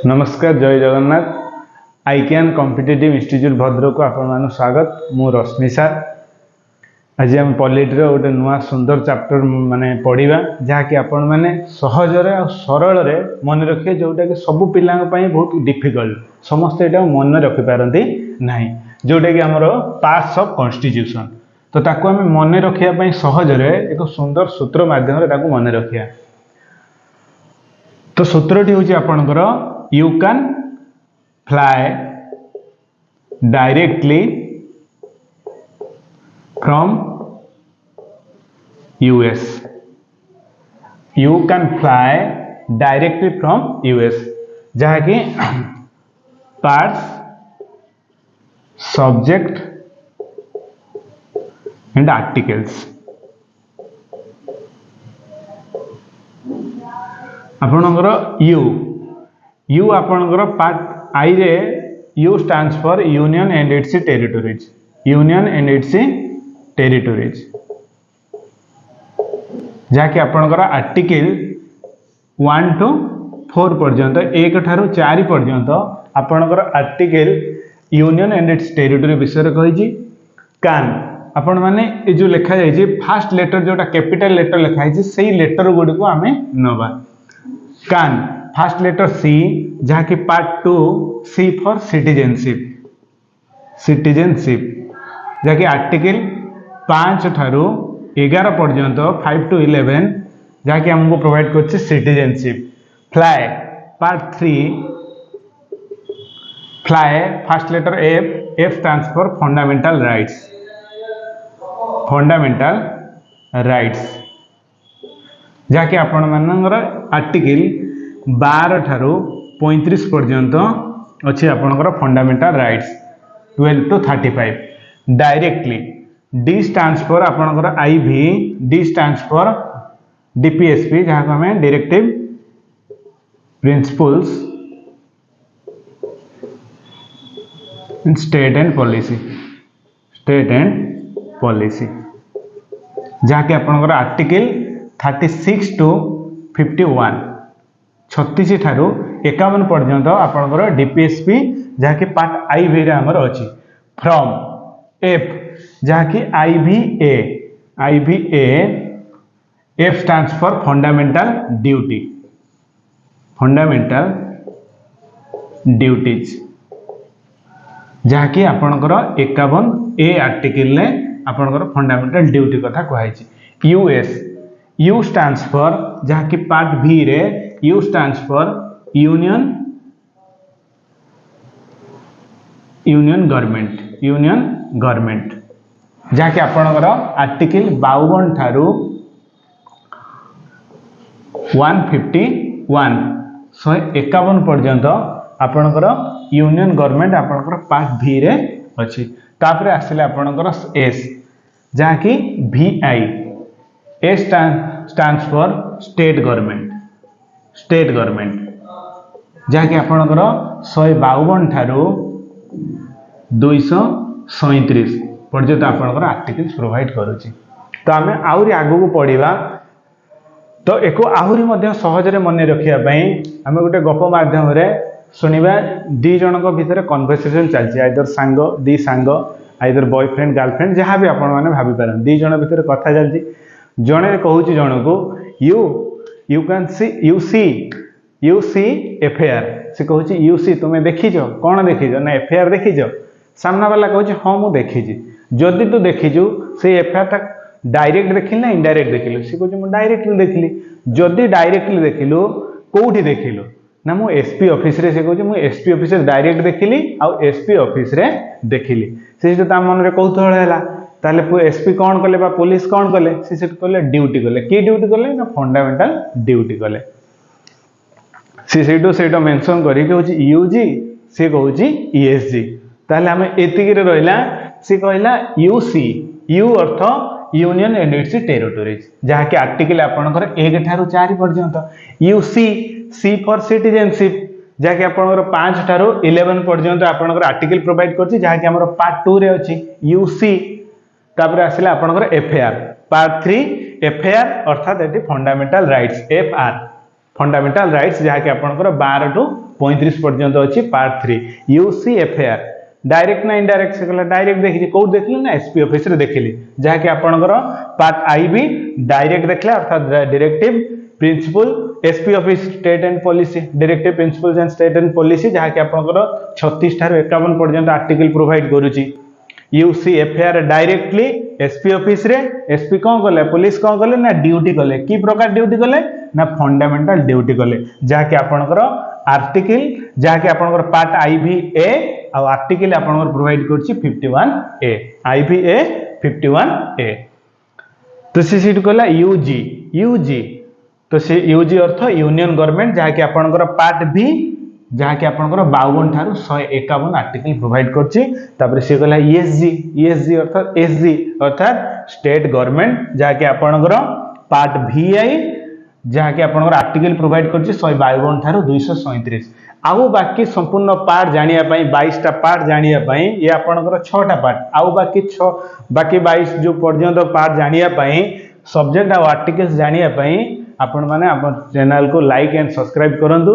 नमस्कार, जय Jagannath. आईकियान competitive institute Bhadrak को आपण स्वागत। मु रश्मि सार। आज आम पॉलिटी गोटे नुआ सुंदर चैप्टर माने पढ़ा जहाँकि आपण मैंने सहजरे और सरल मन रखिए, जोटा कि सब पिला बहुत डिफिकल्ट, समस्ते यहाँ मन रखिपारती ना, जोटा कि आमर पार्ट्स ऑफ कॉन्स्टिट्यूशन। तो ताको आम मन रखापी सहजरे एक सुंदर सूत्र माध्यम मन रखिया। तो सूत्रटी हूँ आपणकर you can fly directly from US. You can fly directly from US, जहाँ कि parts, subject and articles। आपणकर यू आपणकर पार्ट आई रे you stands for union and it's territories. Union and it's territories, जहाँकि आपणकर आर्टिकल 1 to 4 पर्यंत, 1 ठारू 4 पर्यंत आपणकर article union and it's territory विषय कही। कान आपण माने ए जो लिखा जाइए फास्ट लेटर जोटा कैपिटल लेटर लिखाई से लेटर गुड़ी को आम नवा। कान फास्ट लेटर सी, जहाँ कि part 2 C for citizenship. Citizenship, जहाँ कि आर्टिकल 5 ठारू 11 पर्यंत 5 to 11, जहाँ कि हमको प्रोवाइड कर citizenship. Fly part 3, fly fast letter F, F stands for fundamental rights. Fundamental rights, जहाँ कि आपण मानकर आर्टिकल 12 ठारू 35 पर्यंत अच्छी आपणकर fundamental rights 12 to 35। Directly D stands for आपणकर IV, D stands for DPSP, जहाँ को हमें directive principles in state and policy. State and policy, जहाँ कि आपणकर आर्टिकल 36 to 51, 36 ठारू 51 पर्यंत आपणकर डीपीएसपी, जहाँ कि पार्ट आईवी रे हमर अछि। फ्रॉम एफ, जहाँ कि IVA, IVA F stands for fundamental duty. Fundamental duties, जहाँ कि आपणकर 51 ए आर्टिकल ने आपणकर फंडामेंटल ड्यूटी कथा कहै छी। यूएस, यू स्टैंड्स फॉर, जहाँ कि पार्ट भी रे you stands for union, union government. Union government, जहाँ कि आपणकर आर्टिकल 52 ठारू 151 151 पर्यंत आपणकर यूनियन गवर्नमेंट आपणकर पार्ट भी रे अछि। तापरे आसिले आपणकर एस, जहाँ कि VI, A stands for state government. State government, जहाँ कि आपणकर 152 ठारू 237 पर्यंत आपणकर आर्टिकल्स प्रोवाइड करुछि। तो आमे आउरी आगु को पढ़िबा। तो एको आहुरी मध्य सहजरे मन रखिया पई आमे गोटे गप माध्यम रे सुनिबा। दी जनक भितर कन्वर्सेशन चलछि, आइदर सांग, दी सांग, आइदर बॉयफ्रेंड गर्लफ्रेंड, जहाँ भी आपण माने भाबी पारन। दी जन भितर कथा चलछि, जणे कहूछि जनको you can see, you see FIR. से कहूछि यू सी, तुमे देखिछो, कोन देखिछो ना एफआईआर देखिछो। सामना वाला कहूछि हां मु देखिछि। जदि तू देखिछु से एफआईआर ता डायरेक्ट देखिल ना इनडायरेक्ट देखिलु। से कहूछि मु डायरेक्टली देखिली। जदि डायरेक्टली देखिलु, कोउठी देखिलु ना मु एसपी ऑफिस रे। से कहूछि मु एसपी ऑफिस रे डायरेक्ट देखिली आ एसपी ऑफिस रे देखिली। से जो ता मन रे कौतूहल हैला, ताले एसपी कौन कले बा पुलिस कौन कले, से कले ड्यूटी कले। की ड्यूटी कले ना फंडामेंटल ड्यूटी कले। से सेटो मेंशन करी कि होची यूजी, से कहूची ईएसजी। ताले हमें एतिकी रे रहला। से कहला UC, you earth union and it's territories, जहाँ कि आर्टिकल आपणकर 1 ठारू 4 पर्यंत। यूसी, सी फॉर सिटीजनशिप, जहाँ कि आपणकर 5 ठारू 11 पर्यंत आपणकर आर्टिकल प्रोवाइड करछि, जहाँ कि हमर पार्ट 2 रे अछि यूसी। तापर आसिला आपणकर एफआईआर पार्ट 3, एफआईआर अर्थात eighty fundamental rights, FR fundamental rights जहाँकि आपंकर 12 टू 35 पर्यंत अच्छी पार्ट 3 यूसीएफएआर डायरेक्ट ना इनडायरेक्ट से कहला डायरेक्ट देखिली को देखली ना एसपी ऑफिस रे देखिली जहाँकि आपंकर पार्ट आई भी डायरेक्ट देखला अर्थात directive principle SP office state and policy directive principles and state and policy जहाँकि आपंकर 36 ठार 51 पर्यंत आर्टिकल प्रोवाइड करूची यूसीएफएआर डायरेक्टली एसपी ऑफिस रे एसपी कौन कले पुलिस कौन कले ना ड्यूटी कले की प्रकार ड्यूटी कले ना फंडामेंटल ड्यूटी कले जहाँकि आपंकर आर्टिकल जहाँकि आपंकर पार्ट आईवीए आ आर्टिकल आपंकर प्रोवाइड करछि 51A आईवीए 51A तो से कहला यूजी तो से यूजी अर्थ यूनियन गवर्नमेंट जहाँकि आपंकर पार्ट बी जहाँकि आपंकर 52 ठारू 151 आर्टिकल प्रोवाइड करछि तापर से कहला ईएसजी अर्थात एसजी अर्थात स्टेट गवर्नमेंट जहाँकि आपंकर पार्ट वीआई जहाँकि आपंकर आर्टिकल प्रोवाइड करछि 152 ठारू 237 आउ बाकी संपूर्ण पार्ट जानिया पई 22 टा पार्ट जानिया पई ये आपनकर 6 टा पार्ट आउ बाकी 22 जो पर्यंत पार्ट जानिया पई सब्जेक्ट आ आर्टिकल्स जानिया पई आपण माने अपन चैनल को लाइक एंड सब्सक्राइब करंतु।